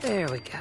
There we go.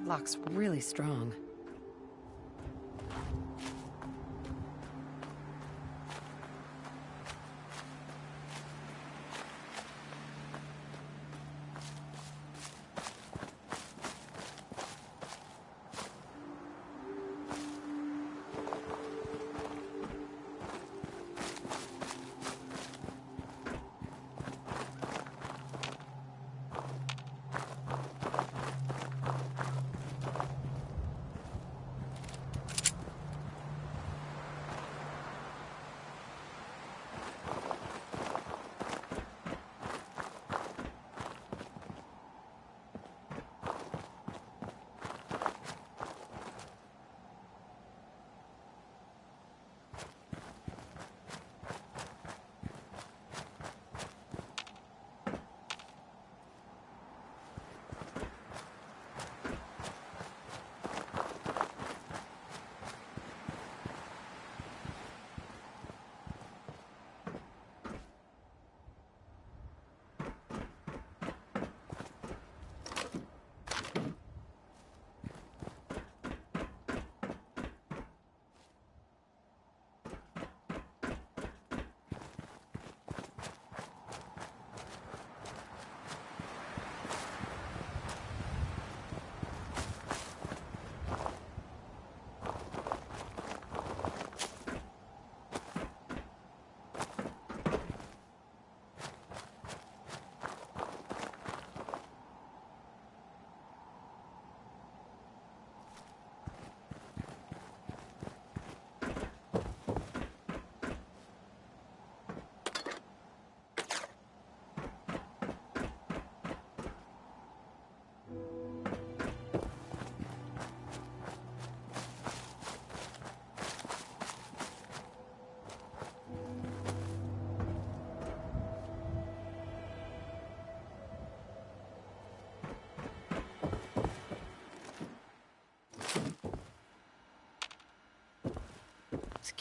Lock's really strong.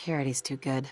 Security's too good.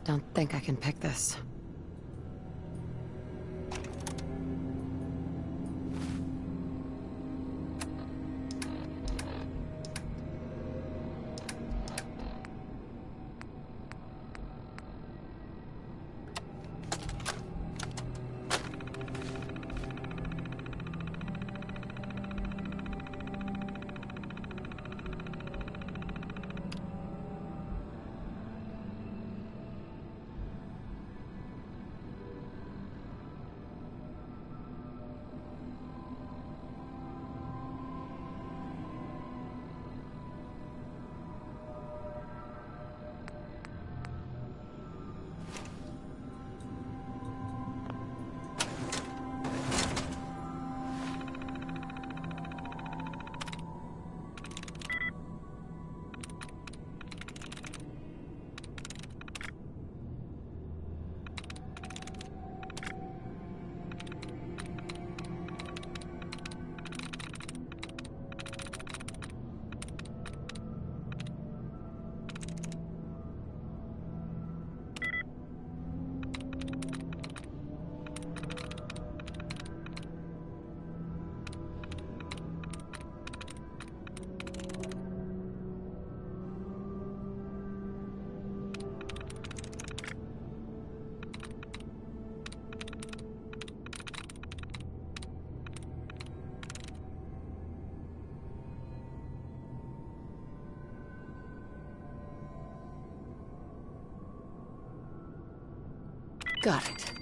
Don't think I can pick this. Got it.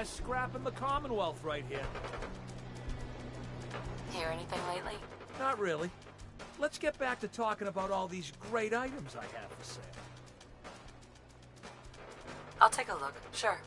best scrap in the Commonwealth right here. Hear anything lately? Not really. Let's get back to talking about all these great items I have for sale. I'll take a look, sure.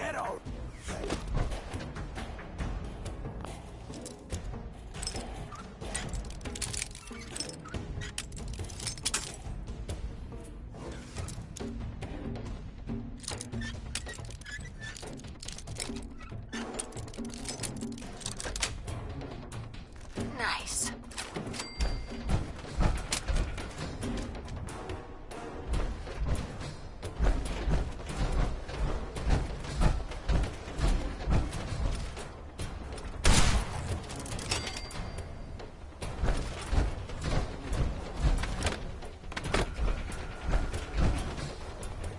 Get out! Nice.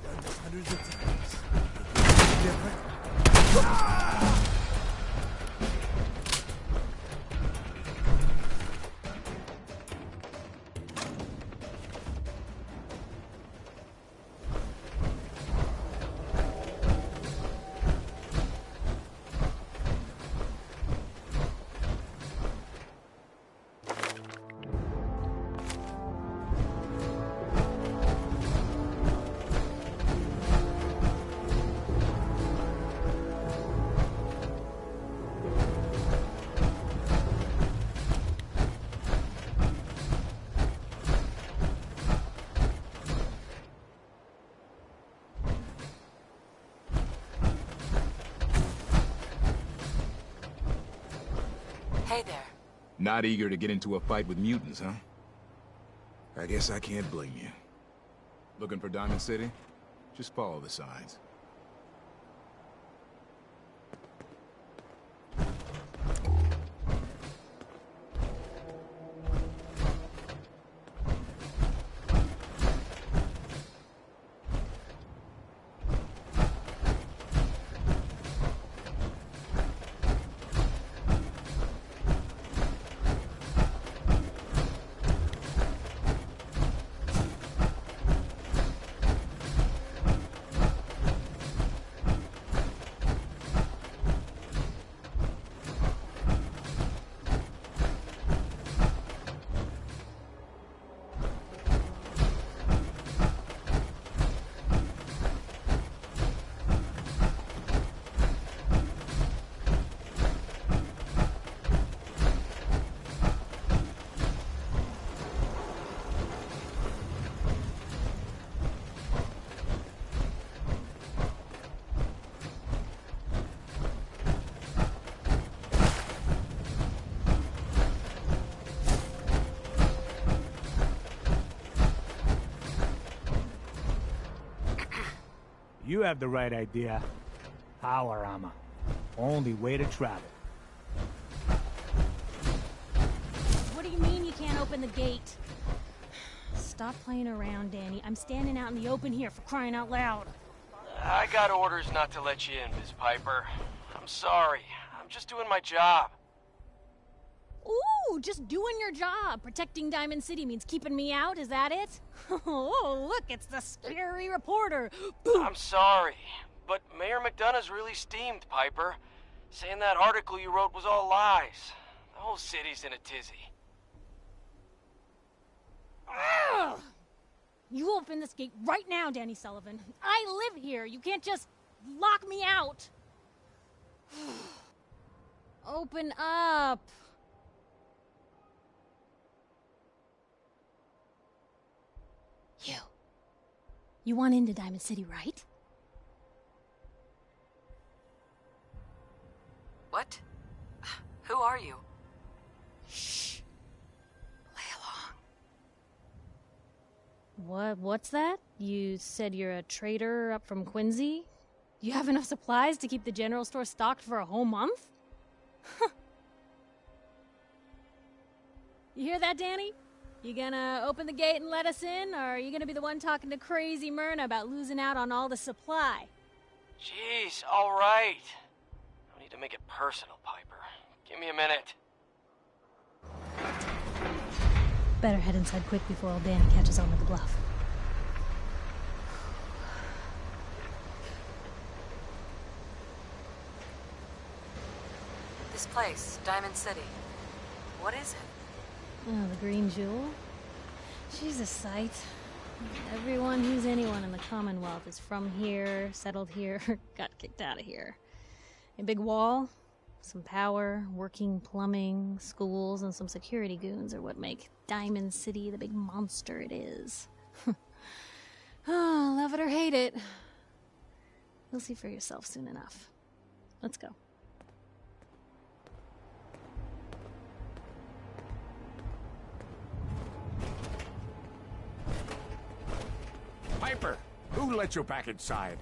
Done this hundreds of times. Different. Hey there. Not eager to get into a fight with mutants, huh? I guess I can't blame you. Looking for Diamond City? Just follow the signs. You have the right idea. Power armor. Only way to travel. What do you mean you can't open the gate? Stop playing around, Danny. I'm standing out in the open here for crying out loud. I got orders not to let you in, Miss Piper. I'm sorry. I'm just doing my job. Ooh, just doing your job. Protecting Diamond City means keeping me out, is that it? Oh, look, it's the scary reporter. I'm sorry, but Mayor McDonough's really steamed, Piper. Saying that article you wrote was all lies. The whole city's in a tizzy. Ugh. You open this gate right now, Danny Sullivan. I live here. You can't just lock me out. Open up. You want into Diamond City, right? What? Who are you? Shh. Play along. What's that? You said you're a trader up from Quincy? You have enough supplies to keep the general store stocked for a whole month? You hear that, Danny? You gonna open the gate and let us in, or are you gonna be the one talking to crazy Myrna about losing out on all the supply? Jeez, all right. No need to make it personal, Piper. Give me a minute. Better head inside quick before old Danny catches on to the bluff. This place, Diamond City. What is it? Oh, the green jewel? She's a sight. Everyone who's anyone in the Commonwealth is from here, settled here, got kicked out of here. A big wall, some power, working plumbing, schools, and some security goons are what make Diamond City the big monster it is. Oh, love it or hate it. You'll see for yourself soon enough. Let's go. Piper, who let you back inside?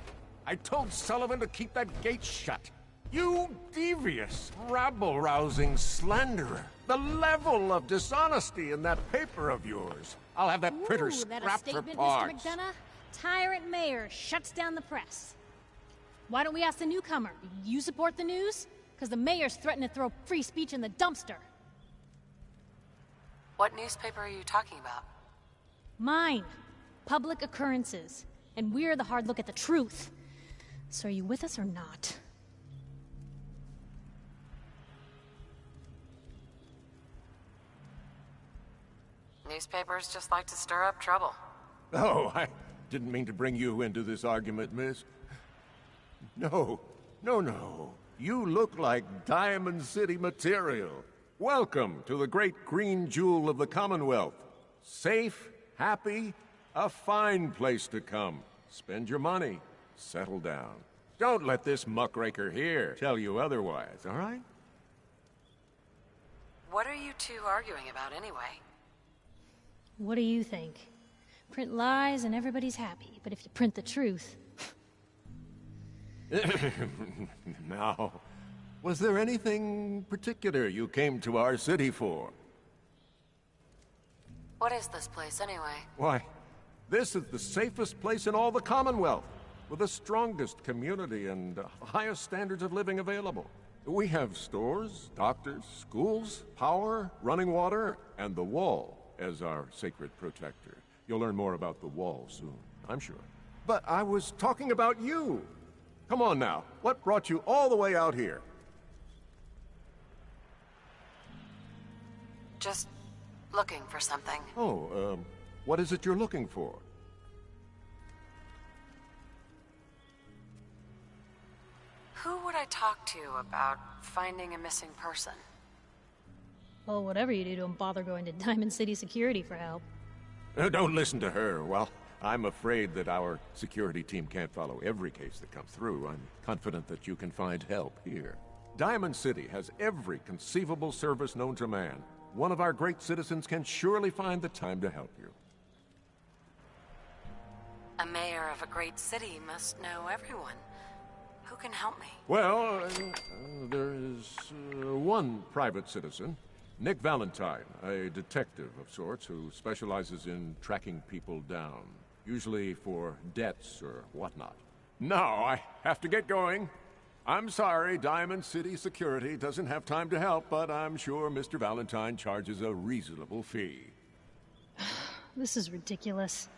I told Sullivan to keep that gate shut. You devious, rabble-rousing slanderer. The level of dishonesty in that paper of yours. I'll have that printer scrapped for statement, parts. Mr. McDonough? Tyrant mayor shuts down the press. Why don't we ask the newcomer? You support the news? Because the mayor's threatened to throw free speech in the dumpster. What newspaper are you talking about? Mine. Public occurrences. And we're the hard look at the truth. So are you with us or not? Newspapers just like to stir up trouble. Oh, I didn't mean to bring you into this argument, miss. No. You look like Diamond City material. Welcome to the great green jewel of the Commonwealth. Safe, happy, a fine place to come. Spend your money. Settle down. Don't let this muckraker here tell you otherwise, all right? What are you two arguing about anyway? What do you think? Print lies and everybody's happy, but if you print the truth... Now, was there anything particular you came to our city for? What is this place anyway? Why, this is the safest place in all the Commonwealth, with the strongest community and highest standards of living available. We have stores, doctors, schools, power, running water, and the wall as our sacred protector. You'll learn more about the wall soon, I'm sure. But I was talking about you. Come on now, what brought you all the way out here? Just looking for something. Oh, what is it you're looking for? Who would I talk to about finding a missing person? Well, whatever you do, don't bother going to Diamond City Security for help. Don't listen to her. Well, I'm afraid that our security team can't follow every case that comes through. I'm confident that you can find help here. Diamond City has every conceivable service known to man. One of our great citizens can surely find the time to help you. A mayor of a great city must know everyone. Who can help me? Well, there is one private citizen. Nick Valentine, a detective of sorts who specializes in tracking people down. Usually for debts or whatnot. Now, I have to get going. I'm sorry, Diamond City Security doesn't have time to help, but I'm sure Mr. Valentine charges a reasonable fee. This is ridiculous.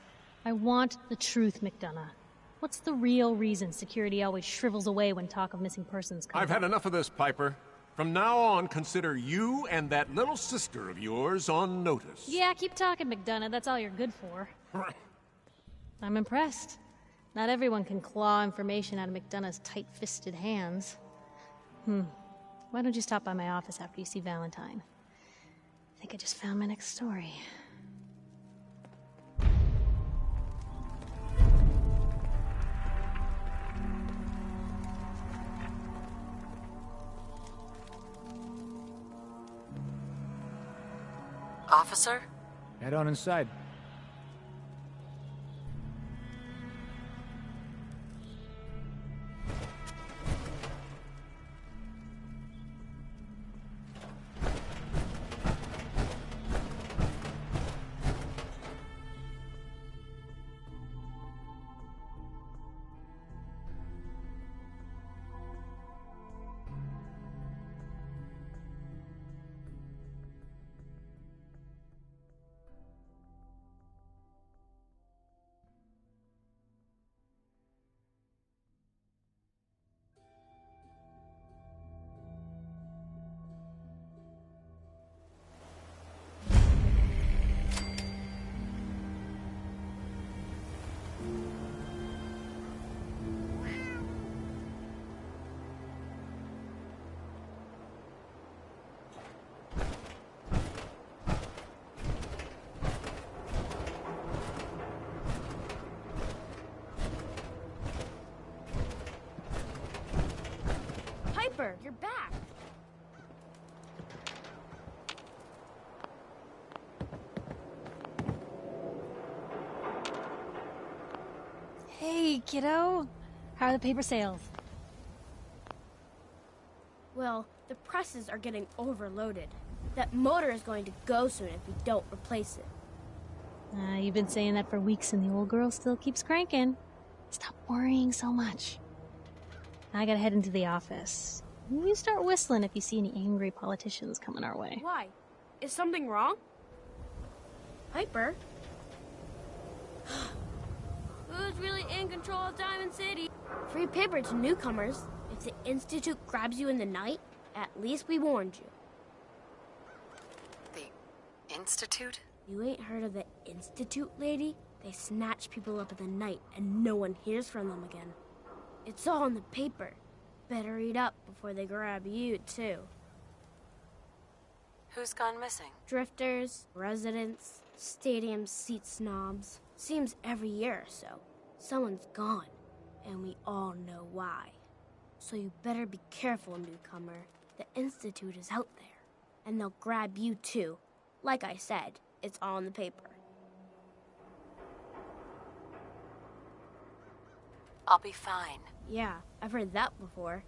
I want the truth, McDonough. What's the real reason security always shrivels away when talk of missing persons comes I've had enough of this, Piper. From now on, consider you and that little sister of yours on notice. Yeah, keep talking, McDonough. That's all you're good for. I'm impressed. Not everyone can claw information out of McDonough's tight-fisted hands. Why don't you stop by my office after you see Valentine? I think I just found my next story. Officer? Head on inside. Piper, you're back. Hey, kiddo. How are the paper sales? Well, the presses are getting overloaded. That motor is going to go soon if we don't replace it. You've been saying that for weeks and the old girl still keeps cranking. Stop worrying so much. I gotta head into the office. You start whistling if you see any angry politicians coming our way. Why? Is something wrong? Piper? Who's really in control of Diamond City? Free paper to newcomers. If the Institute grabs you in the night, at least we warned you. The Institute? You ain't heard of the Institute, lady? They snatch people up in the night and no one hears from them again. It's all in the paper. Better read up before they grab you, too. Who's gone missing? Drifters, residents, stadium seat snobs. Seems every year or so, someone's gone, and we all know why. So you better be careful, newcomer. The Institute is out there, and they'll grab you too. Like I said, it's all in the paper. I'll be fine. Yeah, I've heard that before.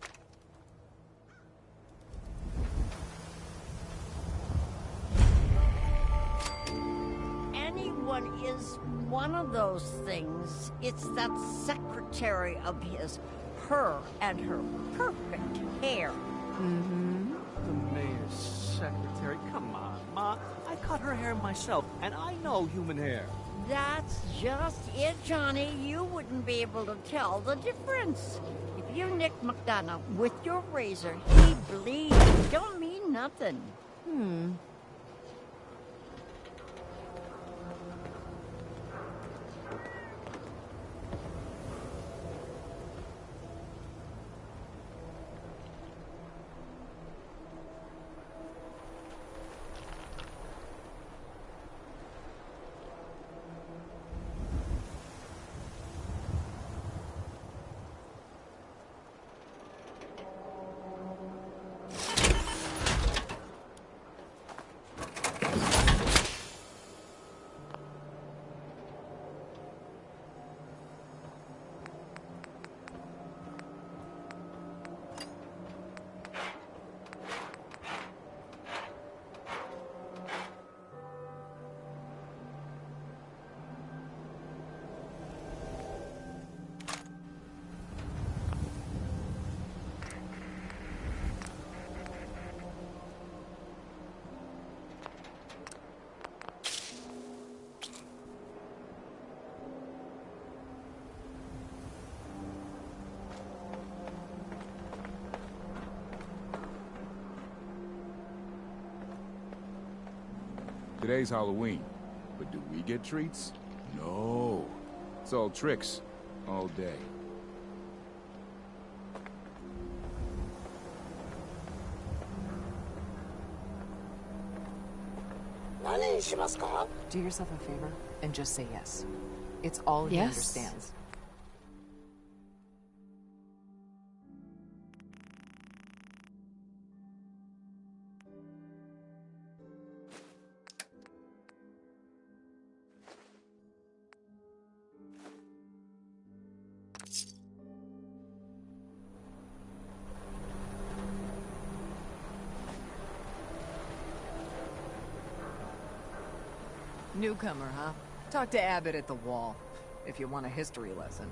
Anyone is one of those things. It's that secretary of his, her and her perfect hair. The mayor's secretary. Come on, Ma. I cut her hair myself, and I know human hair. That's just it, Johnny. You wouldn't be able to tell the difference. If you nick McDonough with your razor, he bleeds. Don't mean nothing. Today's Halloween, but do we get treats? No. It's all tricks, all day. Do yourself a favor and just say yes. It's all he understands. Newcomer, huh? Talk to Abbott at the wall, if you want a history lesson.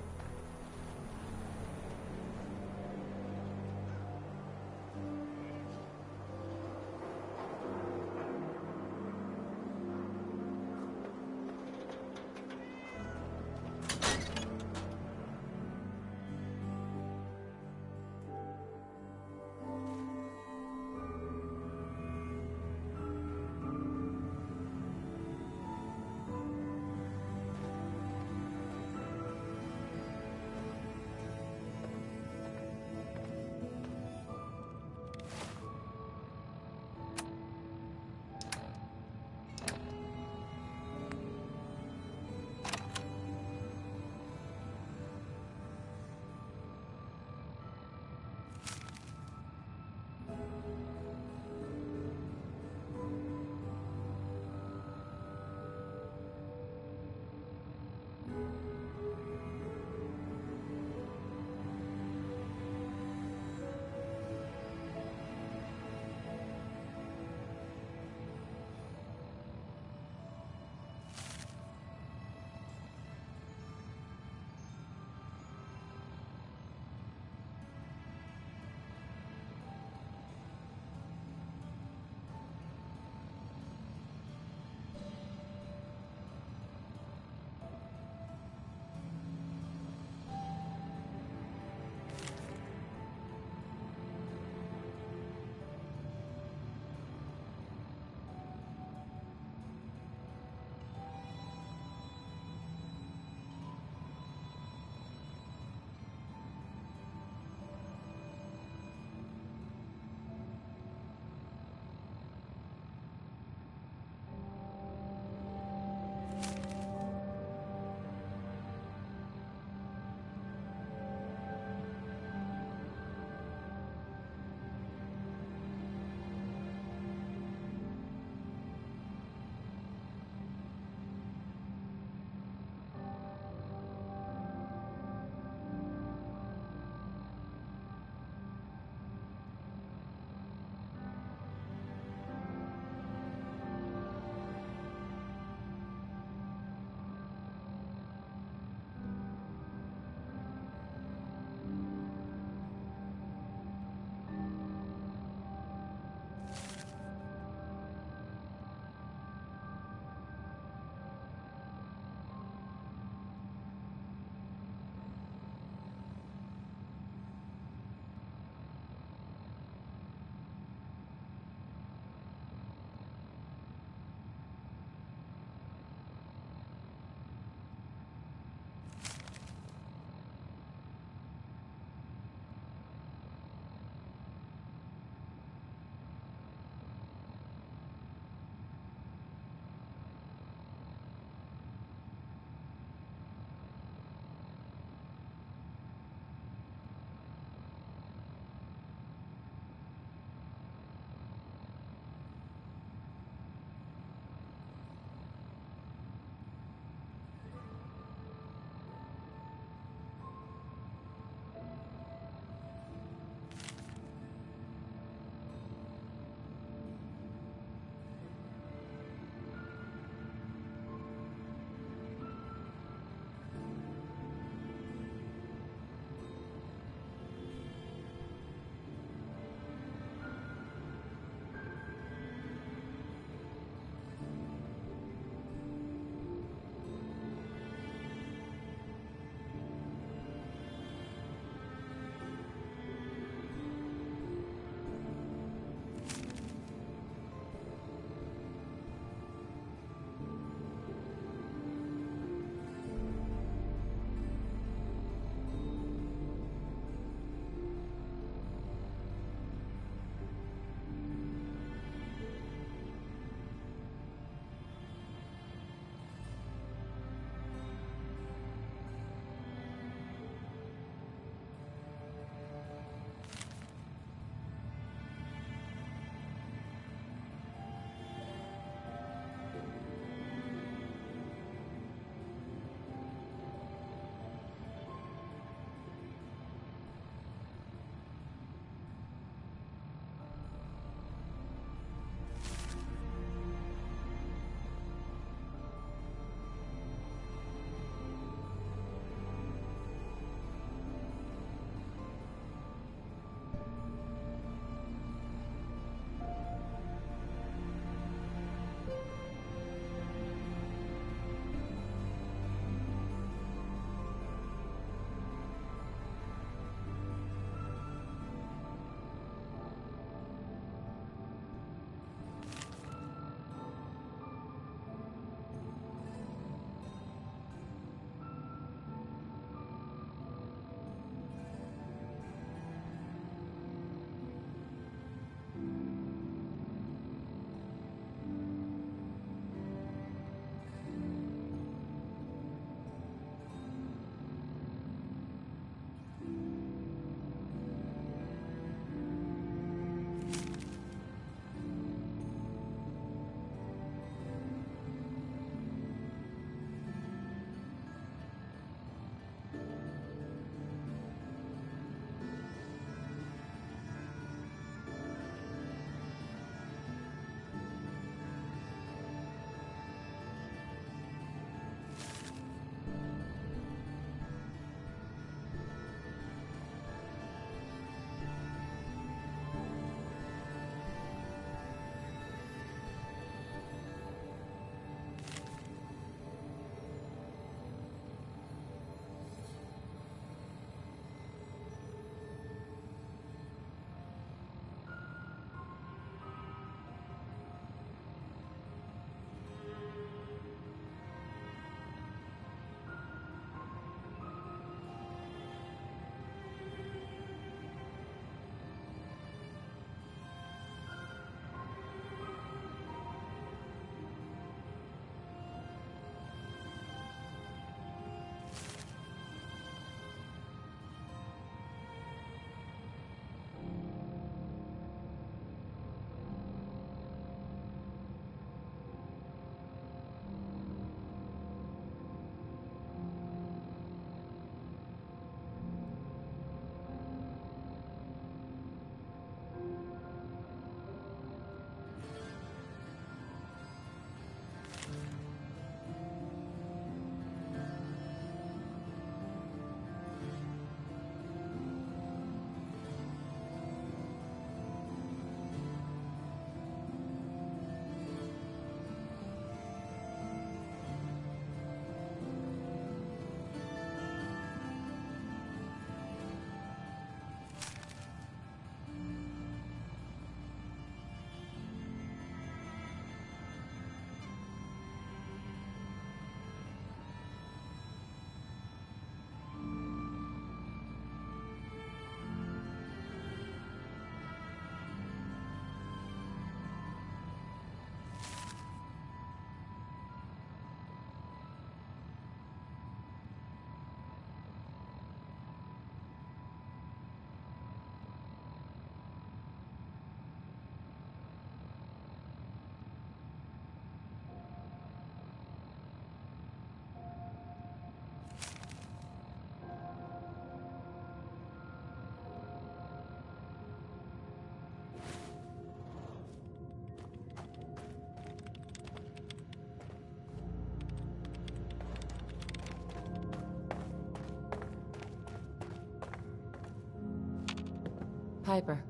Piper.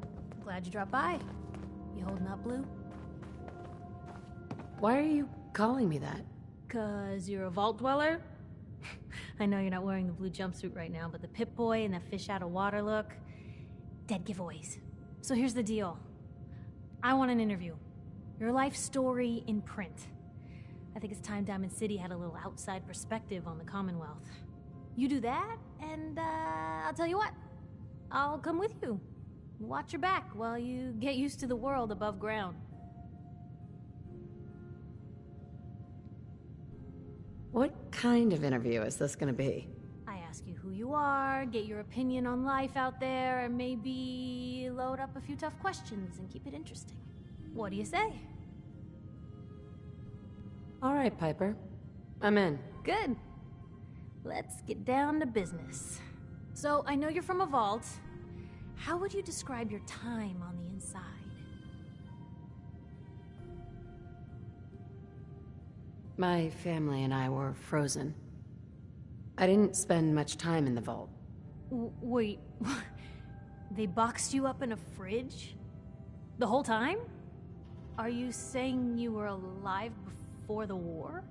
Glad you dropped by. You holding up, Blue? Why are you calling me that? 'Cause you're a vault dweller? I know you're not wearing the blue jumpsuit right now, but the Pip-Boy and the fish out of water look... dead giveaways. So here's the deal. I want an interview. Your life story in print. I think it's time Diamond City had a little outside perspective on the Commonwealth. You do that, and I'll tell you what. I'll come with you. Watch your back while you get used to the world above ground. What kind of interview is this gonna be? I ask you who you are, get your opinion on life out there, and maybe load up a few tough questions and keep it interesting. What do you say? All right, Piper. I'm in. Good. Let's get down to business. So, I know you're from a vault. How would you describe your time on the inside? My family and I were frozen. I didn't spend much time in the vault. Wait, they boxed you up in a fridge? The whole time? Are you saying you were alive before the war?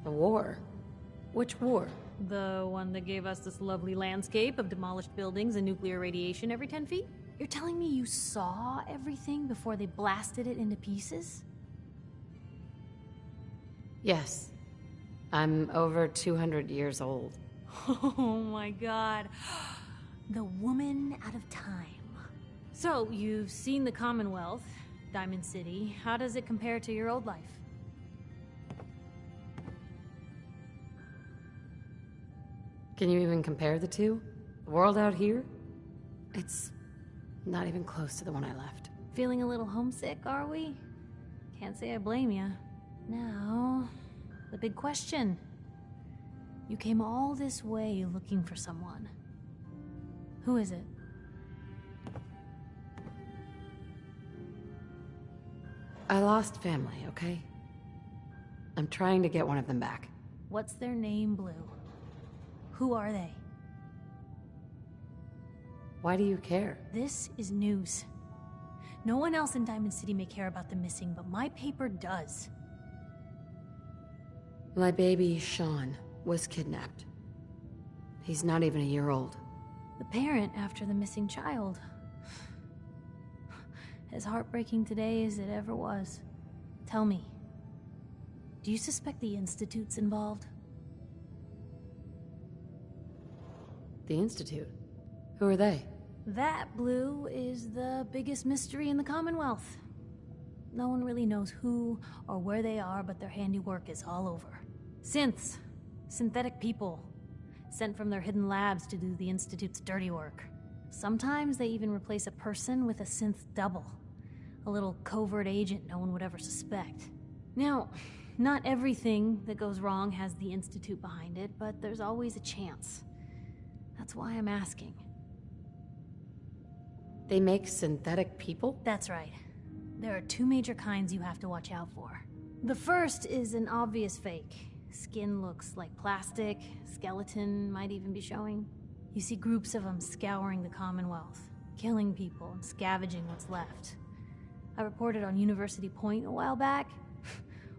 The war? Which war? The one that gave us this lovely landscape of demolished buildings and nuclear radiation every 10 feet? You're telling me you saw everything before they blasted it into pieces? Yes. I'm over 200 years old. Oh my god. The woman out of time. So, you've seen the Commonwealth, Diamond City. How does it compare to your old life? Can you even compare the two? The world out here? It's not even close to the one I left. Feeling a little homesick, are we? Can't say I blame you. Now, the big question. You came all this way looking for someone. Who is it? I lost family, okay? I'm trying to get one of them back. What's their name, Blue? Who are they? Why do you care? This is news. No one else in Diamond City may care about the missing, but my paper does. My baby, Sean, was kidnapped. He's not even a year old. The parent after the missing child. As heartbreaking today as it ever was. Tell me, do you suspect the Institute's involved? The Institute? Who are they? That, Blue, is the biggest mystery in the Commonwealth. No one really knows who or where they are, but their handiwork is all over. Synths. Synthetic people. Sent from their hidden labs to do the Institute's dirty work. Sometimes they even replace a person with a synth double. A little covert agent no one would ever suspect. Now, not everything that goes wrong has the Institute behind it, but there's always a chance. That's why I'm asking. They make synthetic people? That's right. There are two major kinds you have to watch out for. The first is an obvious fake. Skin looks like plastic, skeleton might even be showing. You see groups of them scouring the Commonwealth, killing people and scavenging what's left. I reported on University Point a while back.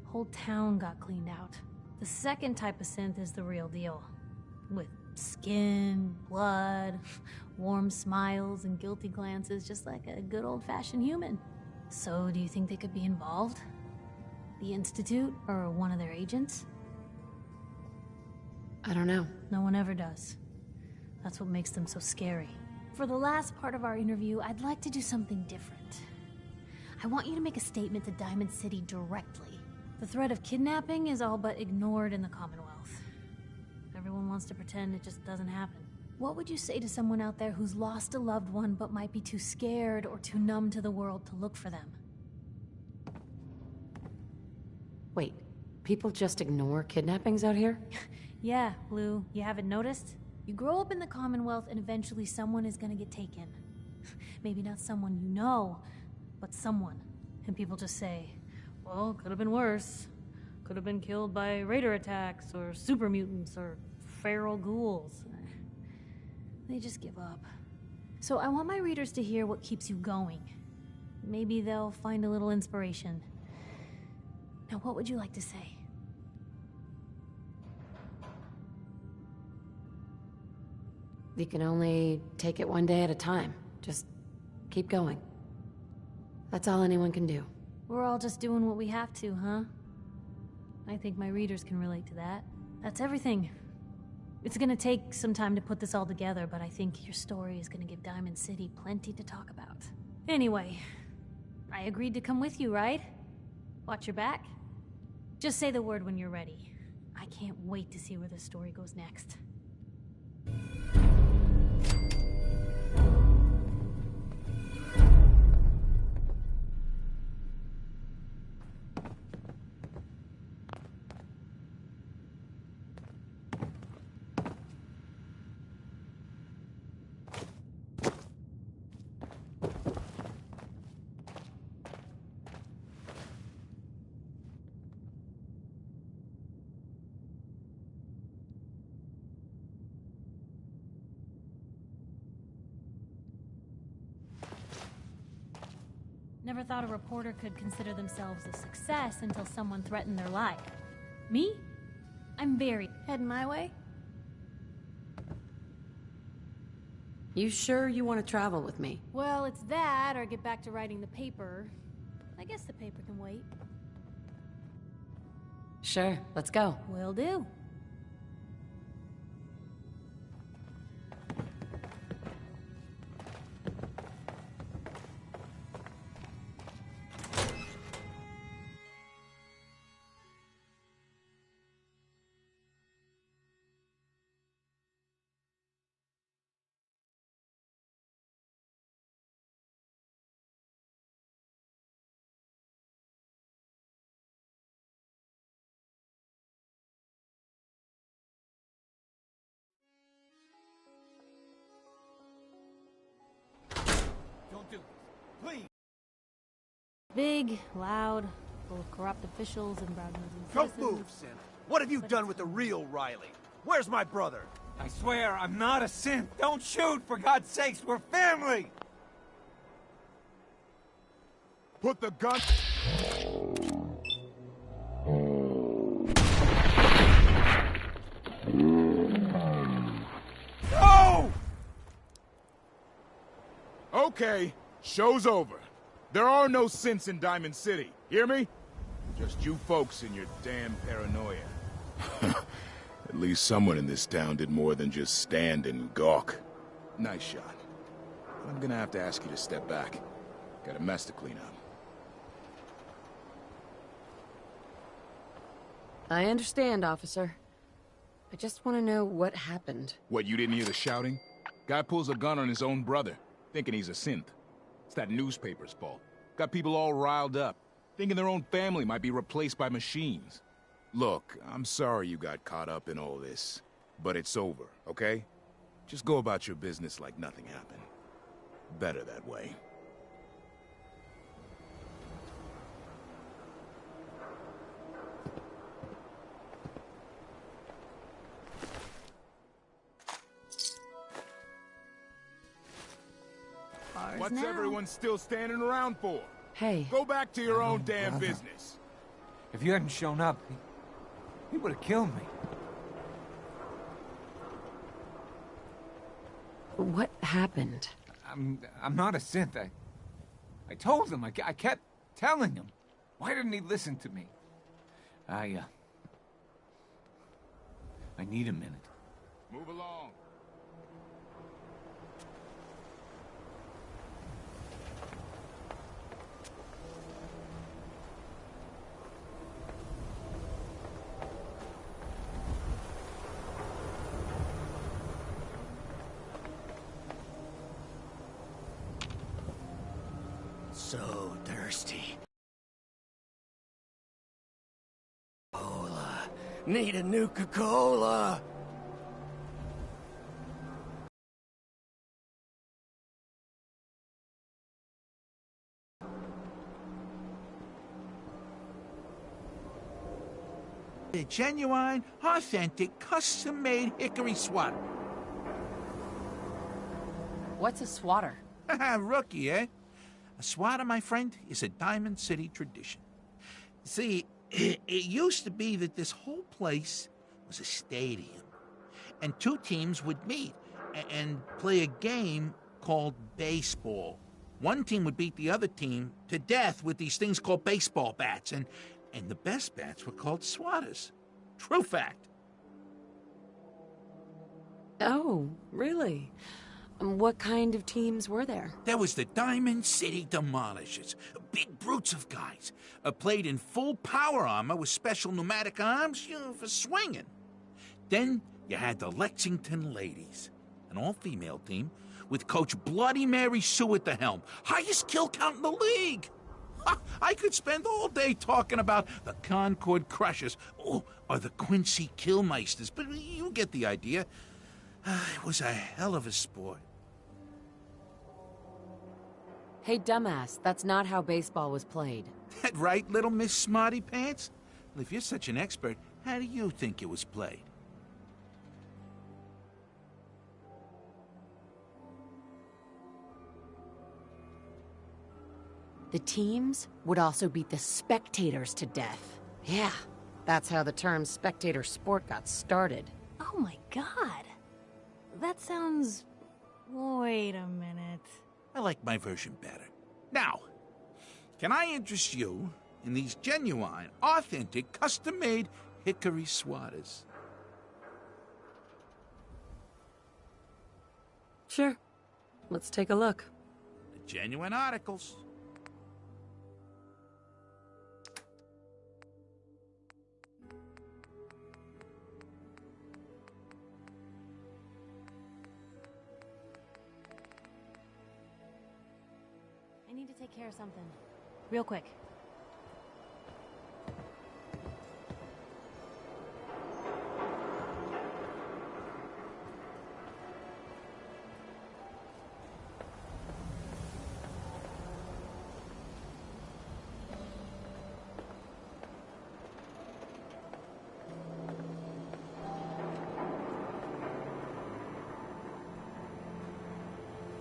Whole town got cleaned out. The second type of synth is the real deal. With skin, blood, warm smiles, and guilty glances, just like a good old-fashioned human. So, do you think they could be involved? The Institute, or one of their agents? I don't know. No one ever does. That's what makes them so scary. For the last part of our interview, I'd like to do something different. I want you to make a statement to Diamond City directly. The threat of kidnapping is all but ignored in the Commonwealth. Everyone wants to pretend it just doesn't happen. What would you say to someone out there who's lost a loved one but might be too scared or too numb to the world to look for them? Wait, people just ignore kidnappings out here? Yeah, Blue, you haven't noticed? You grow up in the Commonwealth and eventually someone is gonna get taken. Maybe not someone you know, but someone. And people just say, well, could have been worse. Could have been killed by raider attacks, or super mutants, or feral ghouls. They just give up. So I want my readers to hear what keeps you going. Maybe they'll find a little inspiration. Now, what would you like to say? You can only take it one day at a time. Just keep going. That's all anyone can do. We're all just doing what we have to, huh? I think my readers can relate to that. That's everything. It's gonna take some time to put this all together, but I think your story is gonna give Diamond City plenty to talk about. Anyway, I agreed to come with you, right? Watch your back? Just say the word when you're ready. I can't wait to see where this story goes next. Never thought a reporter could consider themselves a success until someone threatened their life. Me? I'm very heading my way. You sure you want to travel with me? Well, it's that, or get back to writing the paper. I guess the paper can wait. Sure, let's go. Will do. Don't do this. Please. Big, loud, full of corrupt officials and brown-nosing Don't citizens. move, Sim. What have you done with the real Riley? Where's my brother? I swear I'm not a synth. Don't shoot, for God's sakes. We're family. Put the gun... No! Okay, show's over. There are no synths in Diamond City. Hear me? Just you folks and your damn paranoia. At least someone in this town did more than just stand and gawk. Nice shot. But I'm gonna have to ask you to step back. Got a mess to clean up. I understand, officer. I just want to know what happened. What, you didn't hear the shouting? Guy pulls a gun on his own brother, thinking he's a synth. It's that newspaper's fault. Got people all riled up, thinking their own family might be replaced by machines. Look, I'm sorry you got caught up in all this, but it's over, okay? Just go about your business like nothing happened. Better that way. What's everyone still standing around for? Hey. Go back to your own damn business. If you hadn't shown up, he would have killed me. What happened? I'm not a synth. I told him. I kept telling him. Why didn't he listen to me? I need a minute. Move along. So thirsty. Cola. Need a Nuka-Cola. A genuine, authentic, custom-made hickory sweater. What's a swatter? Rookie, eh? A swatter, my friend, is a Diamond City tradition. See, it used to be that this whole place was a stadium, and two teams would meet and play a game called baseball. One team would beat the other team to death with these things called baseball bats, and the best bats were called swatters. True fact. Oh, really? What kind of teams were there? There was the Diamond City Demolishers, big brutes of guys, played in full power armor with special pneumatic arms, for swinging. Then you had the Lexington Ladies, an all-female team with Coach Bloody Mary Sue at the helm, highest kill count in the league. I could spend all day talking about the Concord Crushers or the Quincy Killmeisters, but you get the idea. It was a hell of a sport. Hey, dumbass, that's not how baseball was played. That right, little Miss Smarty Pants? Well, if you're such an expert, how do you think it was played? The teams would also beat the spectators to death. Yeah, that's how the term spectator sport got started. Oh my god. That sounds... Wait a minute. I like my version better. Now, can I interest you in these genuine, authentic, custom-made hickory swatters? Sure. Let's take a look. The genuine articles. I need to take care of something. Real quick.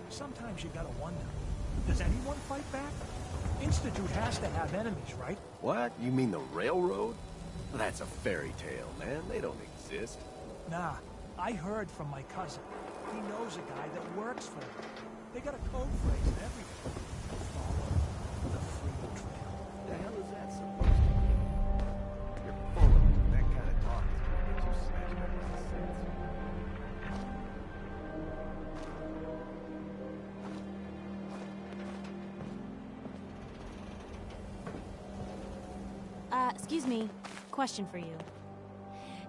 Sometimes you gotta wonder, does anyone fight back? Institute has to have enemies, right? What? You mean the railroad? That's a fairy tale, man. They don't exist. Nah, I heard from my cousin. He knows a guy that works for them. They got a code phrase and everything. Follow the freedom trail. The hell is that supposed to mean? You're full of it. That kind of talk is gonna get you smashed up to sense. Excuse me. Question for you.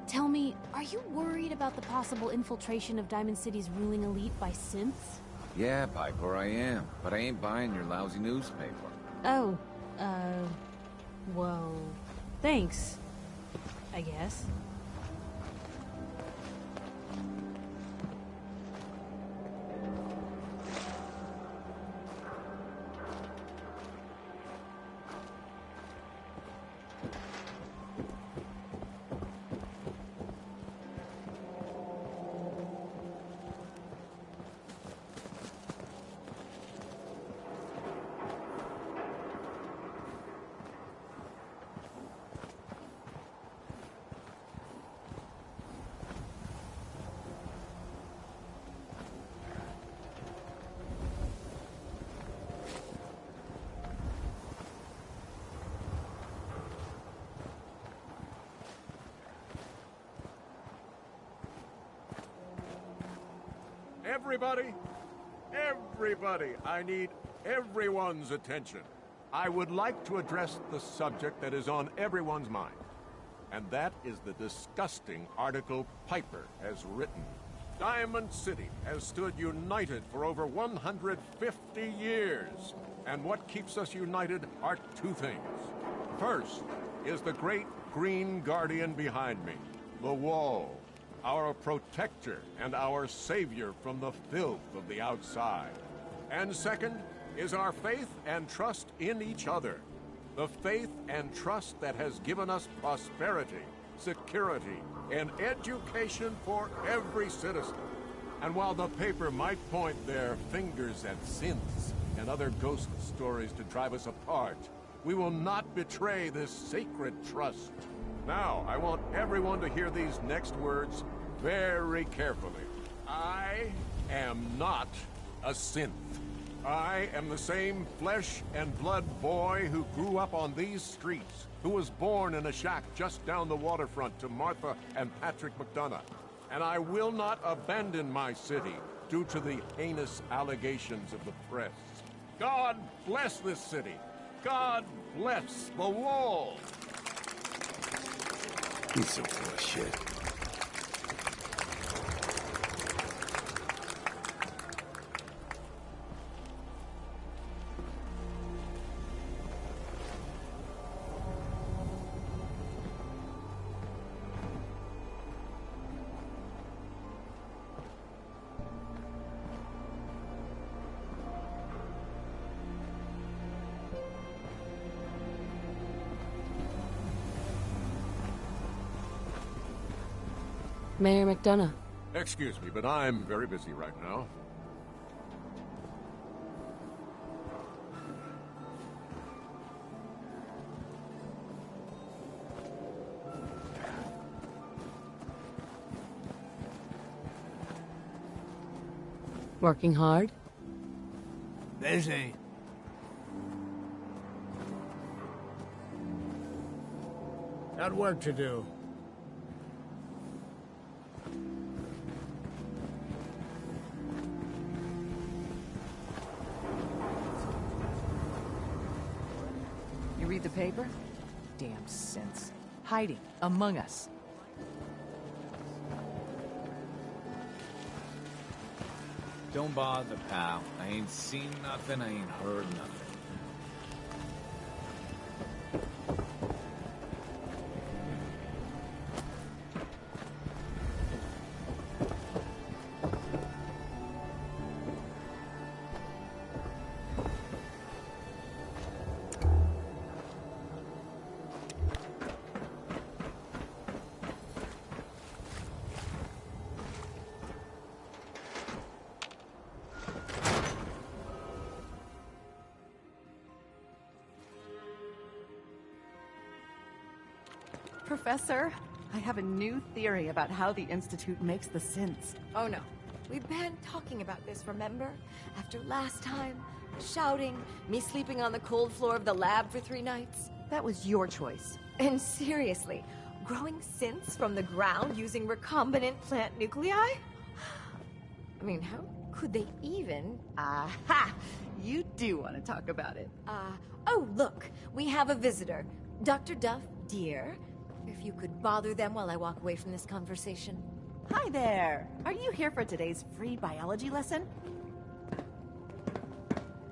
Tell me, are you worried about the possible infiltration of Diamond City's ruling elite by synths? Yeah, Piper, I am. But I ain't buying your lousy newspaper. Oh, well, thanks, I guess. Everybody, I need everyone's attention. I would like to address the subject that is on everyone's mind, and that is the disgusting article Piper has written. Diamond City has stood united for over 150 years, and what keeps us united are two things. First is the great green guardian behind me, the wall. Our protector and our savior from the filth of the outside. And second is our faith and trust in each other. The faith and trust that has given us prosperity, security, and education for every citizen. And while the paper might point their fingers at synths and other ghost stories to drive us apart, we will not betray this sacred trust. Now, I want everyone to hear these next words very carefully. I am not a synth. I am the same flesh and blood boy who grew up on these streets, who was born in a shack just down the waterfront to Martha and Patrick McDonough. And I will not abandon my city due to the heinous allegations of the press. God bless this city. God bless the wall. He's so full of shit. Mayor McDonough. Excuse me, but I'm very busy right now. Working hard? Busy. Got work to do. You read the paper? Damn synths. Hiding among us. Don't bother, pal. I ain't seen nothing, I ain't heard nothing. Professor, I have a new theory about how the Institute makes the synths. Oh no. We've been talking about this, remember? After last time, shouting, me sleeping on the cold floor of the lab for 3 nights. That was your choice. And seriously, growing synths from the ground using recombinant plant nuclei? I mean, how could they even? Aha! You do want to talk about it. Oh look, we have a visitor. Dr. Duff, dear. If you could bother them while I walk away from this conversation. Hi there! Are you here for today's free biology lesson?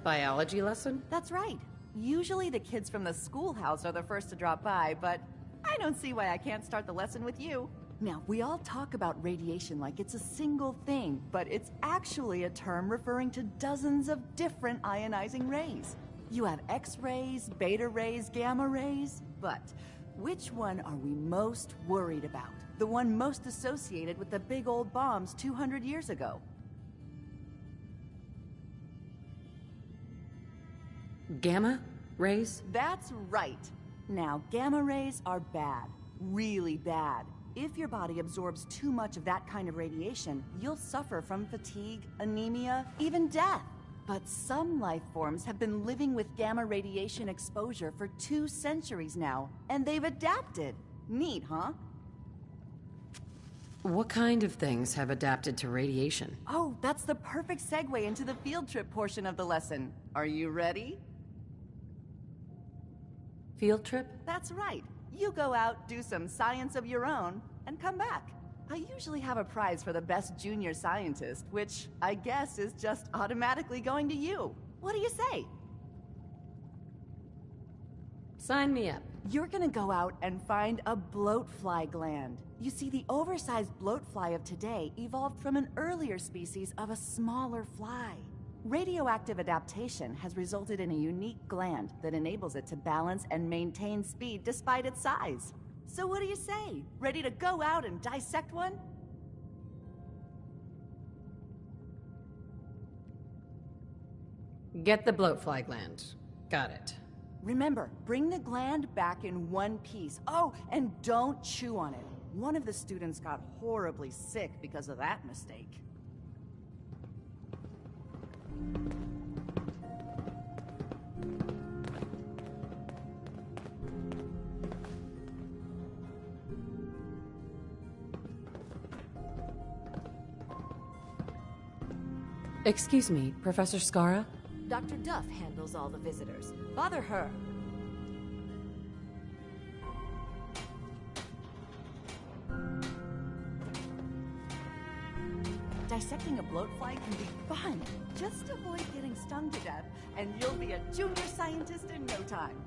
Biology lesson? That's right. Usually the kids from the schoolhouse are the first to drop by, but I don't see why I can't start the lesson with you. Now, we all talk about radiation like it's a single thing, but it's actually a term referring to dozens of different ionizing rays. You have X-rays, beta rays, gamma rays, but which one are we most worried about? The one most associated with the big old bombs 200 years ago. Gamma rays? That's right. Now, gamma rays are bad. Really bad. If your body absorbs too much of that kind of radiation, you'll suffer from fatigue, anemia, even death. But some life forms have been living with gamma radiation exposure for 2 centuries now, and they've adapted. Neat, huh? What kind of things have adapted to radiation? Oh, that's the perfect segue into the field trip portion of the lesson. Are you ready? Field trip? That's right. You go out, do some science of your own, and come back. I usually have a prize for the best junior scientist, which I guess is just automatically going to you. What do you say? Sign me up. You're gonna go out and find a bloatfly gland. You see, the oversized bloatfly of today evolved from an earlier species of a smaller fly. Radioactive adaptation has resulted in a unique gland that enables it to balance and maintain speed despite its size. So what do you say? Ready to go out and dissect one? Get the bloatfly gland. Got it. Remember, bring the gland back in one piece. Oh, and don't chew on it. One of the students got horribly sick because of that mistake. Excuse me, Professor Skara? Dr. Duff handles all the visitors. Bother her. Dissecting a bloatfly can be fun. Just avoid getting stung to death, and you'll be a junior scientist in no time.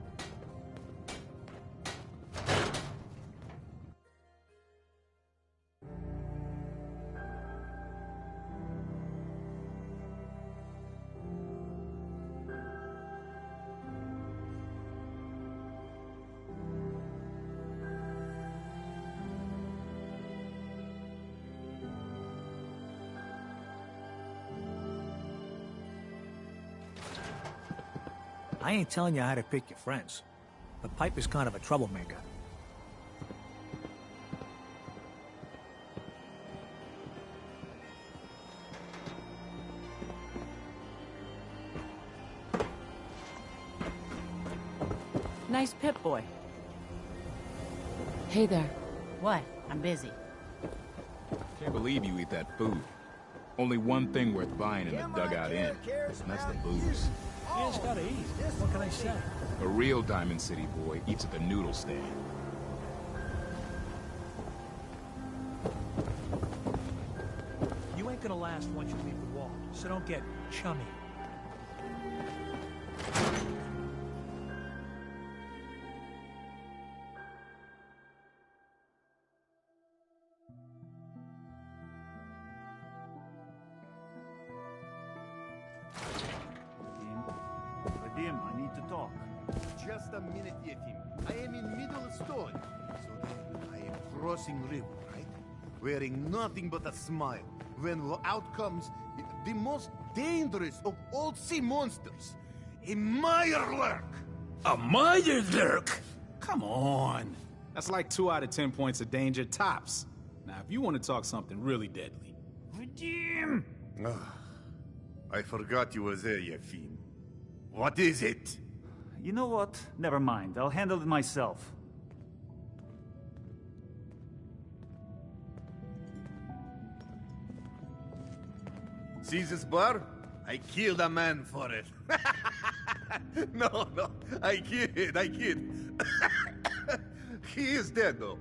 I ain't telling you how to pick your friends, but Piper's kind of a troublemaker. Nice Pip-Boy. Hey there. What? I'm busy. Can't believe you eat that food. Only one thing worth buying in the dugout inn, and that's the booze. You just gotta eat. What can I say? A real Diamond City boy eats at the noodle stand. You ain't gonna last once you leave the wall, so don't get chummy. Vadim, I need to talk. Just a minute, Yefim. I am in middle of story. So then, I am crossing river, right? Wearing nothing but a smile. When out comes the most dangerous of all sea monsters, a Mirelurk! A Mirelurk? Come on. That's like 2 out of 10 points of danger tops. Now, if you want to talk something really deadly. Vadim! I forgot you were there, Yefim. What is it? You know what? Never mind. I'll handle it myself. See this bar? I killed a man for it. No, I kid. He is dead, though.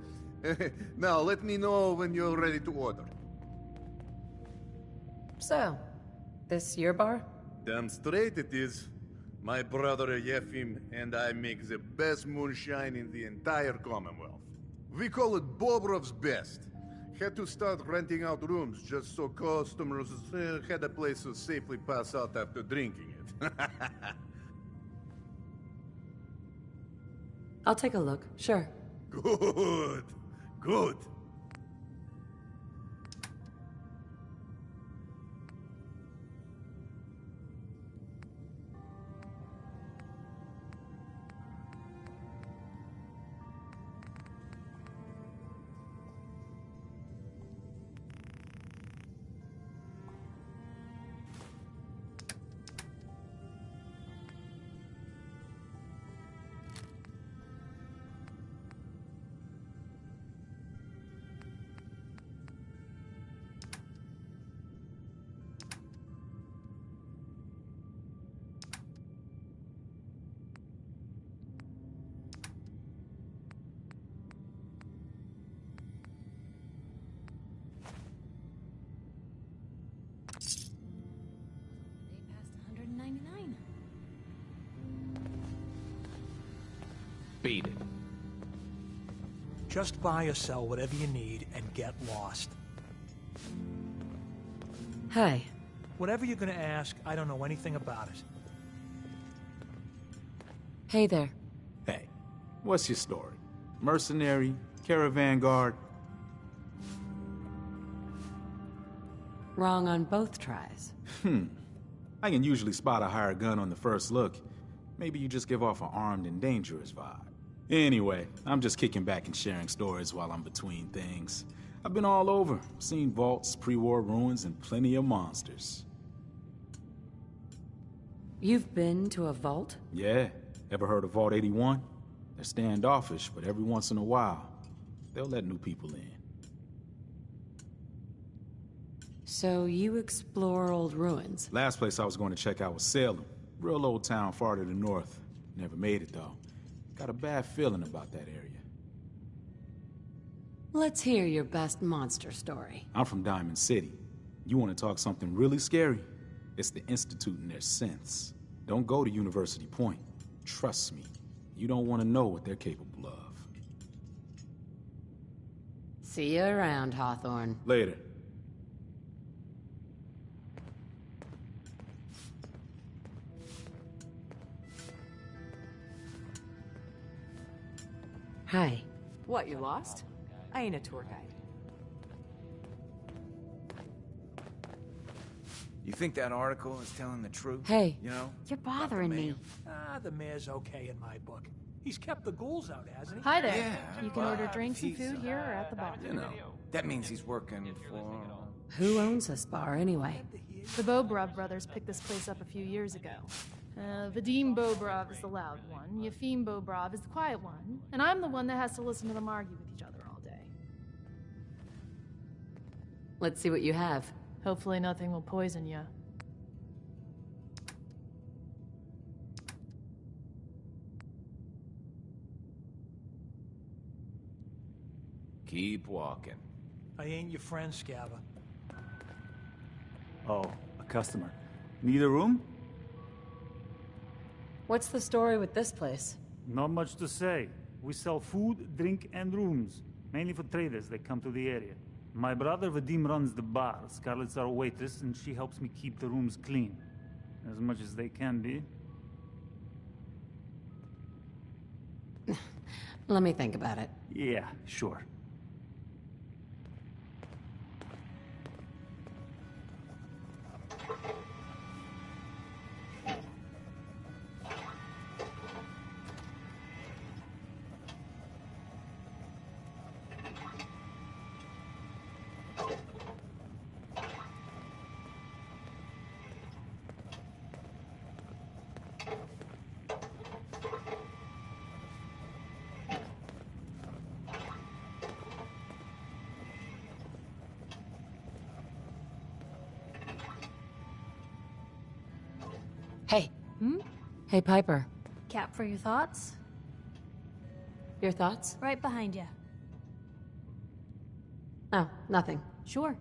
Now, let me know when you're ready to order. So, this your bar? Damn straight it is. My brother Yefim and I make the best moonshine in the entire Commonwealth. We call it Bobrov's Best. Had to start renting out rooms just so customers had a place to safely pass out after drinking it. I'll take a look, sure. Good. Beat it. Just buy or sell whatever you need and get lost. Hi. Whatever you're gonna ask, I don't know anything about it. Hey there. Hey, what's your story? Mercenary? Caravan guard? Wrong on both tries. I can usually spot a hired gun on the first look. Maybe you just give off an armed and dangerous vibe. Anyway, I'm just kicking back and sharing stories while I'm between things. I've been all over, seen vaults, pre-war ruins, and plenty of monsters. You've been to a vault? Yeah. Ever heard of Vault 81? They're standoffish, but every once in a while, they'll let new people in. So you explore old ruins? Last place I was going to check out was Salem. Real old town far to the north. Never made it, though. Got a bad feeling about that area. Let's hear your best monster story. I'm from Diamond City. You want to talk something really scary? It's the Institute and their synths. Don't go to University Point. Trust me. You don't want to know what they're capable of. See you around, Hawthorne. Later. Hi. What, you lost? I ain't a tour guide. You think that article is telling the truth? Hey. You know? You're bothering me. The mayor's okay in my book. He's kept the ghouls out, hasn't he? Hi there. Yeah, You can well, order drinks and he's, food here or at the bar. You know, that means he's working for... Who owns this bar, anyway? The Bobrov brothers picked this place up a few years ago. Vadim Bobrov is the loud one, Yefim Bobrov is the quiet one, and I'm the one that has to listen to them argue with each other all day. Let's see what you have. Hopefully nothing will poison you. Keep walking. I ain't your friend, Scabba. Oh, a customer. Need a room? What's the story with this place? Not much to say. We sell food, drink, and rooms. Mainly for traders that come to the area. My brother Vadim runs the bar. Scarlett's our waitress, and she helps me keep the rooms clean. As much as they can be. Let me think about it. Yeah, sure. Hey. Hey, Piper. Cap for your thoughts? Your thoughts? Right behind you. Oh, nothing. Sure.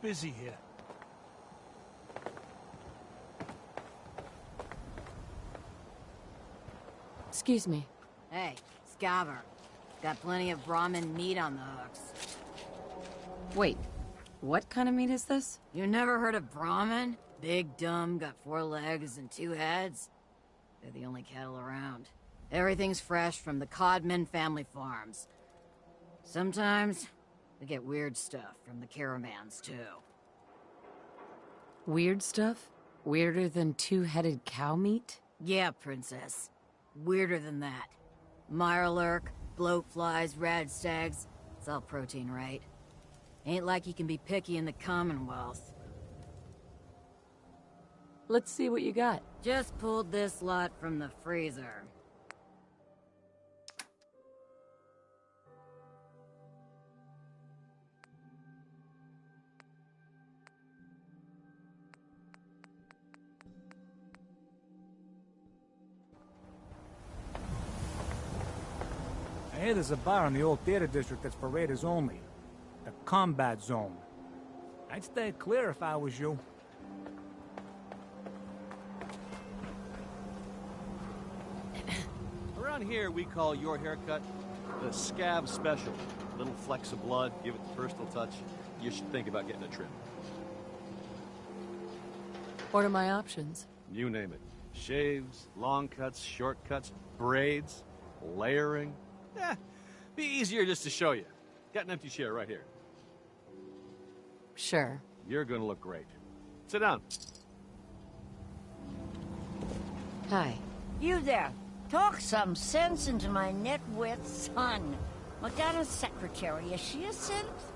Busy here. Excuse me. Hey, Scaver. Got plenty of Brahmin meat on the hooks. Wait, what kind of meat is this? You never heard of Brahmin? Big, dumb, got 4 legs and 2 heads. They're the only cattle around. Everything's fresh from the Codman family farms. Sometimes, we get weird stuff from the caravans, too. Weird stuff? Weirder than 2-headed cow meat? Yeah, princess. Weirder than that. Mirelurk, bloatflies, radstags. It's all protein, right? Ain't like you can be picky in the Commonwealth. Let's see what you got. Just pulled this lot from the freezer. I hear there's a bar in the old theater district that's for raiders only. The Combat Zone. I'd stay clear if I was you. Around here, we call your haircut the scab special. A little flecks of blood, give it the personal touch. You should think about getting a trim. What are my options? You name it. Shaves, long cuts, short cuts, braids, layering. Be easier just to show you. Got an empty chair right here. Sure. You're gonna look great. Sit down. Hi. You there. Talk some sense into my nitwit son. Madonna's secretary, is she a synth?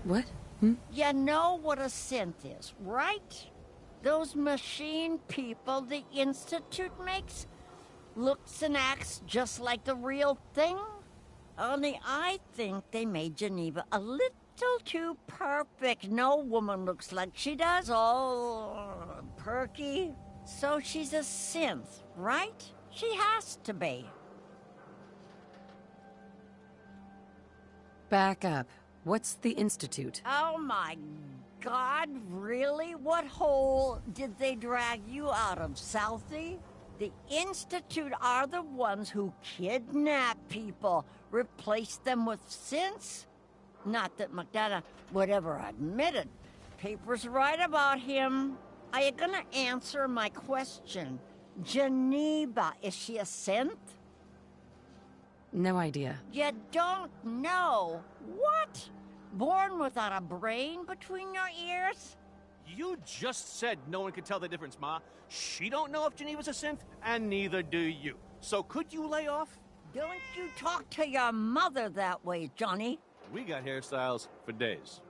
What? You know what a synth is, right? Those machine people the Institute makes? Looks and acts just like the real thing? Only I think they made Geneva a little too perfect. No woman looks like she does, all perky. So she's a synth, right? She has to be. Back up. What's the Institute? Oh my God, really? What hole did they drag you out of, Southie? The Institute are the ones who kidnap people, replace them with synths? Not that McDonough would ever admit it. Papers write about him. Are you gonna answer my question? Geneva, is she a synth? No idea. You don't know? What? Born without a brain between your ears? You just said no one could tell the difference, Ma. She don't know if Geneva's a synth, and neither do you. So could you lay off? Don't you talk to your mother that way, Johnny. We got hairstyles for days.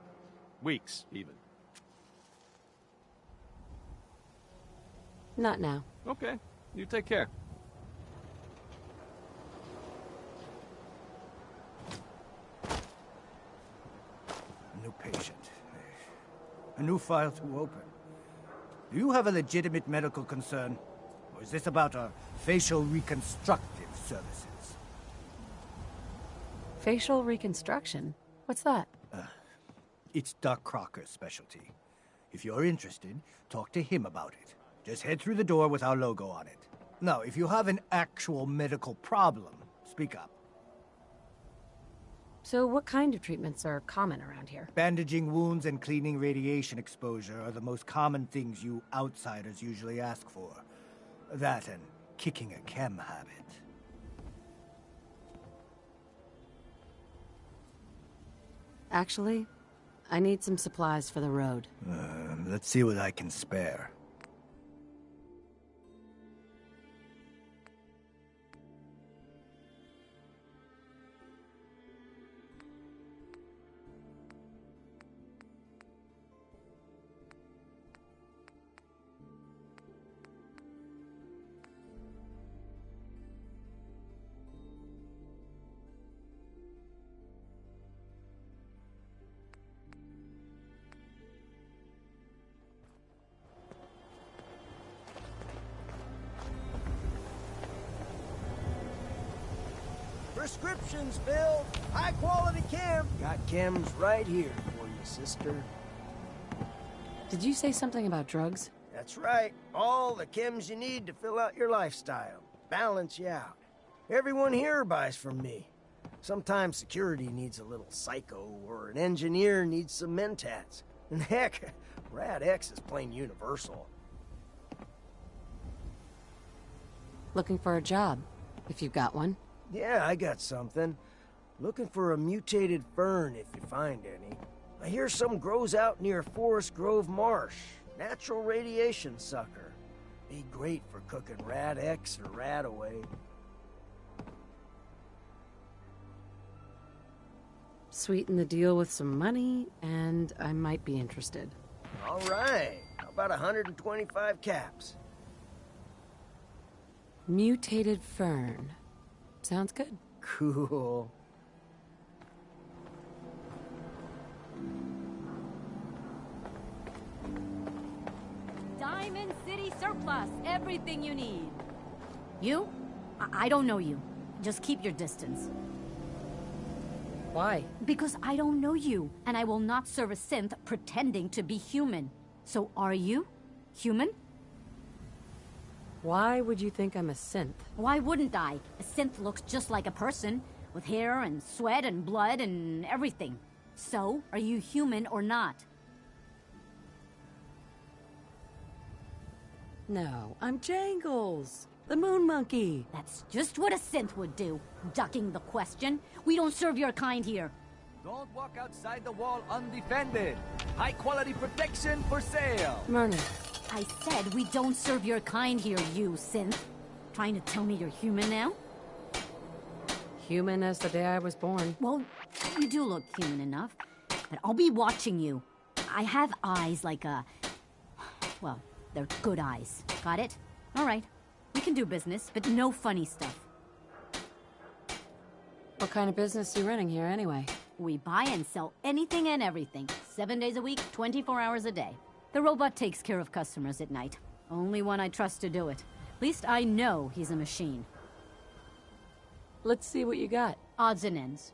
Weeks, even. Not now. Okay. You take care. New patient. A new file to open. Do you have a legitimate medical concern? Or is this about our facial reconstructive services? Facial reconstruction? What's that? It's Doc Crocker's specialty. If you're interested, talk to him about it. Just head through the door with our logo on it. Now, if you have an actual medical problem, speak up. So what kind of treatments are common around here? Bandaging wounds and cleaning radiation exposure are the most common things you outsiders usually ask for. That and kicking a chem habit. Actually, I need some supplies for the road. Let's see what I can spare. prescriptions filled. High quality chem. Got chems right here for you, sister. Did you say something about drugs? That's right. All the chems you need to fill out your lifestyle. Balance you out. Everyone here buys from me. Sometimes security needs a little psycho, or an engineer needs some mentats. And heck, Rad X is plain universal. Looking for a job, if you've got one. Yeah, I got something. Looking for a mutated fern if you find any. I hear some grows out near Forest Grove Marsh. Natural radiation sucker. Be great for cooking Rad X or Rad Away. Sweeten the deal with some money, and I might be interested. All right. How about 125 caps? Mutated fern. Sounds good. Cool. Diamond City Surplus. Everything you need. You? I don't know you. Just keep your distance. Why? Because I don't know you, and I will not serve a synth pretending to be human. So are you? Human? Why would you think I'm a synth? Why wouldn't I? A synth looks just like a person, with hair and sweat and blood and everything. So, are you human or not? No, I'm Jangles, the moon monkey. That's just what a synth would do, ducking the question. We don't serve your kind here. Don't walk outside the wall undefended. High quality protection for sale. Myrna. I said we don't serve your kind here, you synth. Trying to tell me you're human now? Human as the day I was born. Well, you do look human enough. But I'll be watching you. I have eyes like a... Well, they're good eyes. Got it? All right. We can do business, but no funny stuff. What kind of business are you running here, anyway? We buy and sell anything and everything. 7 days a week, 24 hours a day. The robot takes care of customers at night. Only one I trust to do it. At least I know he's a machine. Let's see what you got. Odds and ends.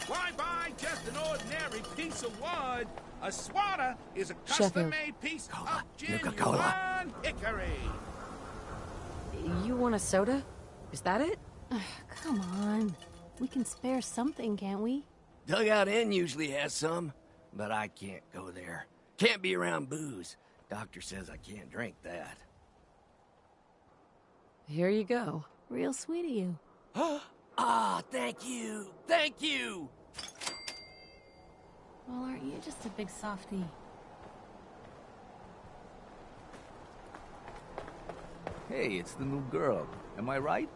Why buy just an ordinary piece of wood? A swatter is a custom-made piece of genuine hickory. You want a soda? Is that it? Come on. We can spare something, can't we? Dugout Inn usually has some, but I can't go there. Can't be around booze. Doctor says I can't drink that. Here you go. Real sweet of you. Ah, thank you. Thank you. Well, aren't you just a big softie? Hey, it's the new girl. Am I right?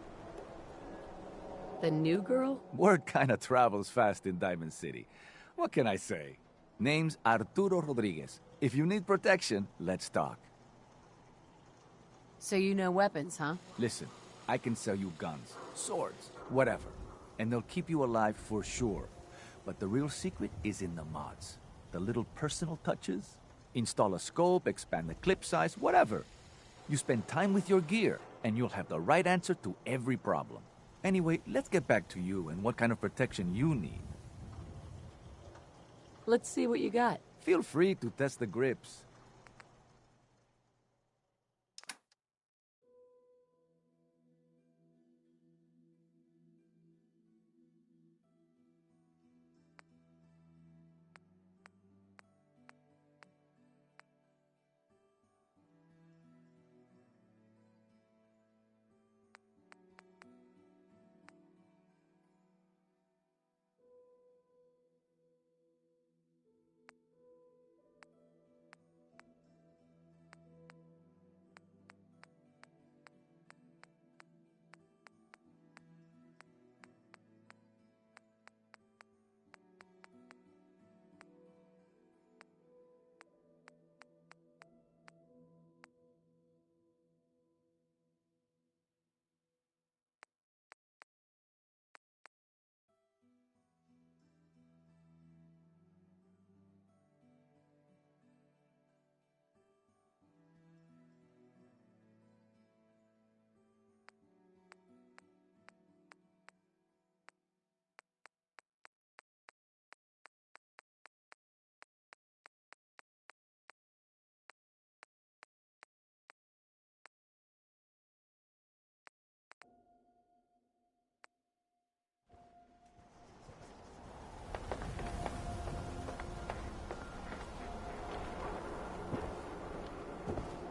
The new girl? Word kinda travels fast in Diamond City. What can I say? Name's Arturo Rodriguez. If you need protection, let's talk. So you know weapons, huh? Listen, I can sell you guns, swords, whatever. And they'll keep you alive for sure. But the real secret is in the mods. The little personal touches. Install a scope, expand the clip size, whatever. You spend time with your gear, and you'll have the right answer to every problem. Anyway, let's get back to you and what kind of protection you need. Let's see what you got. Feel free to test the grips.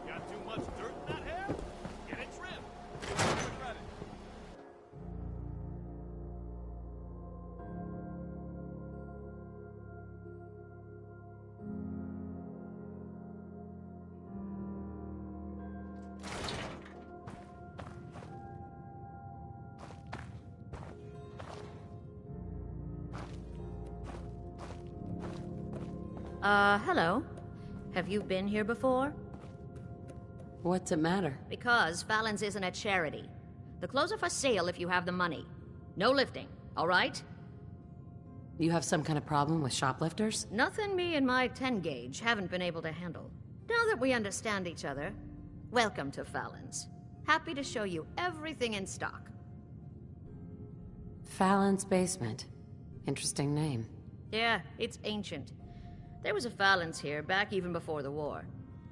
Got too much dirt in that hair? Get it trimmed. Regret it. Hello. Have you been here before? What's it matter? Because Fallon's isn't a charity. The clothes are for sale if you have the money. No lifting, all right? You have some kind of problem with shoplifters? Nothing me and my 10-gauge haven't been able to handle. Now that we understand each other, welcome to Fallon's. Happy to show you everything in stock. Fallon's Basement. Interesting name. Yeah, it's ancient. There was a Fallon's here back even before the war.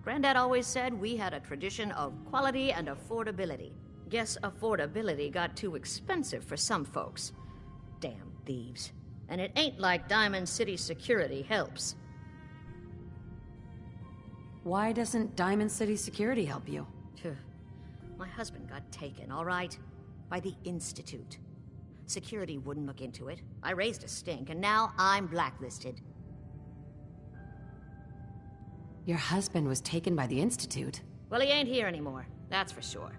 Granddad always said we had a tradition of quality and affordability. Guess affordability got too expensive for some folks. Damn thieves. And it ain't like Diamond City security helps. Why doesn't Diamond City security help you? My husband got taken, all right? By the Institute. Security wouldn't look into it. I raised a stink, and now I'm blacklisted. Your husband was taken by the Institute. Well, he ain't here anymore, that's for sure.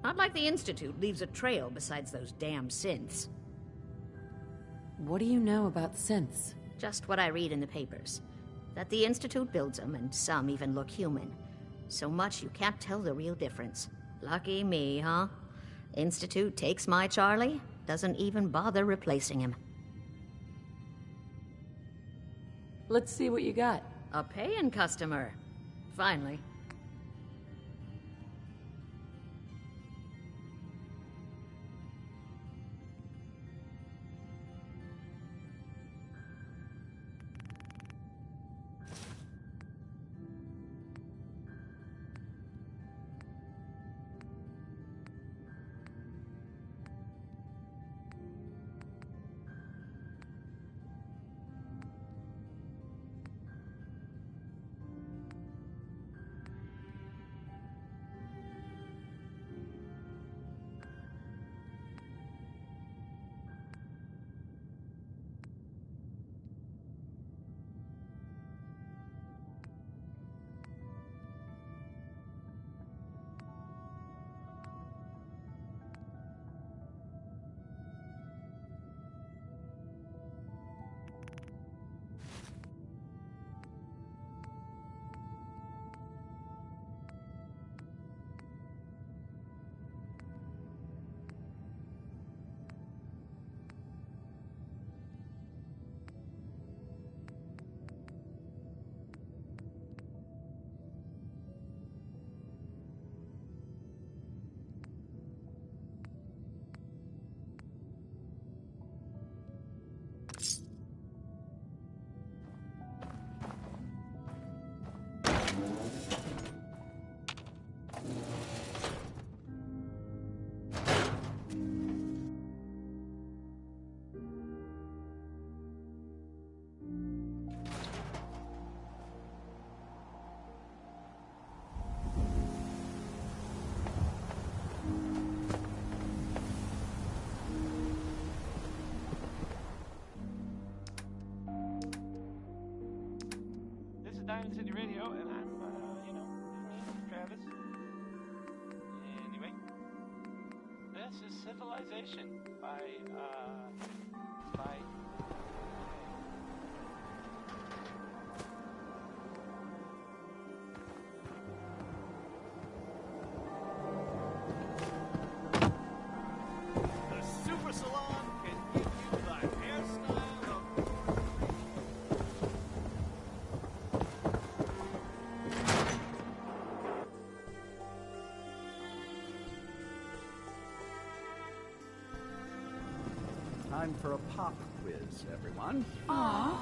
Not like the Institute leaves a trail besides those damn synths. What do you know about synths? Just what I read in the papers. That the Institute builds them, and some even look human. So much you can't tell the real difference. Lucky me, huh? Institute takes my Charlie, doesn't even bother replacing him. Let's see what you got. A paying customer. Finally. Diamond City Radio, and I'm, me, Travis. Anyway, this is Civilization by. The Super Salon can give you the hairstyle of... Time for a pop quiz, everyone. Aww.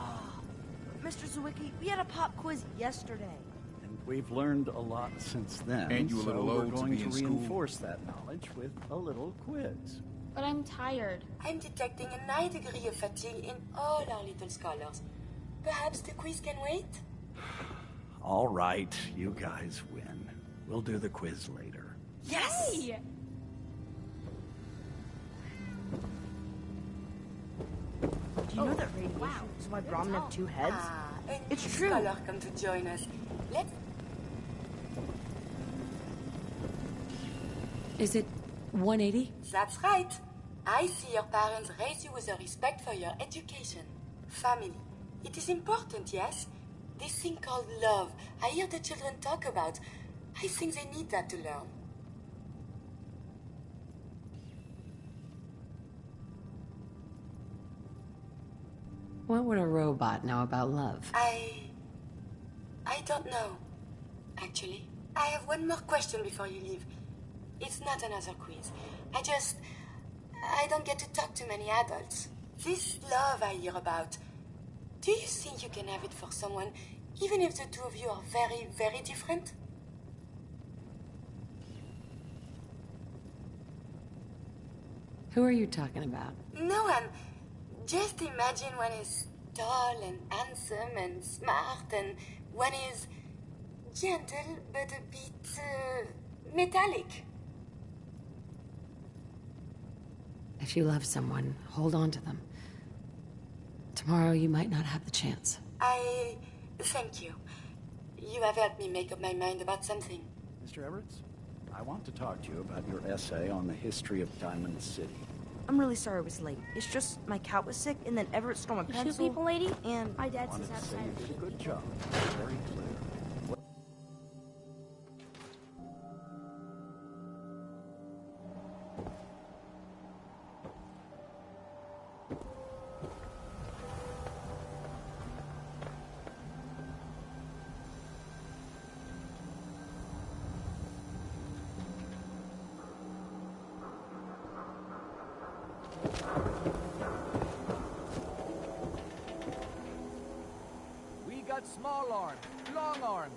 Mr. Zwicky, we had a pop quiz yesterday. And we've learned a lot since then. Ain't you a little so old we're to going be to in school? reinforce that knowledge with a little quiz. But I'm tired. I'm detecting a 9 degree of fatigue in all our little scholars. Perhaps the quiz can wait? All right, you guys win. We'll do the quiz later. Yes! Yay! Do you know that radiation is why Brahmin have two heads? It's true. Scholar come to join us. Let's... Is it 180? That's right. I see your parents raise you with a respect for your education. Family. It is important, yes? This thing called love, I hear the children talk about. I think they need that to learn. What would a robot know about love? I don't know, actually. I have one more question before you leave. It's not another quiz. I don't get to talk to many adults. This love I hear about, do you think you can have it for someone, even if the two of you are very, very different? Who are you talking about? No one. Just imagine one is tall and handsome and smart, and one is gentle but a bit metallic. If you love someone, hold on to them. Tomorrow you might not have the chance. Thank you. You have helped me make up my mind about something. Mr. Everett, I want to talk to you about your essay on the history of Diamond City. I'm really sorry I was late. It's just my cat was sick, and then Everett stole my pencil. Shoot people, lady? And My dad wanted says to say outside. you did a good job. Very clear. We got small arms, long arms,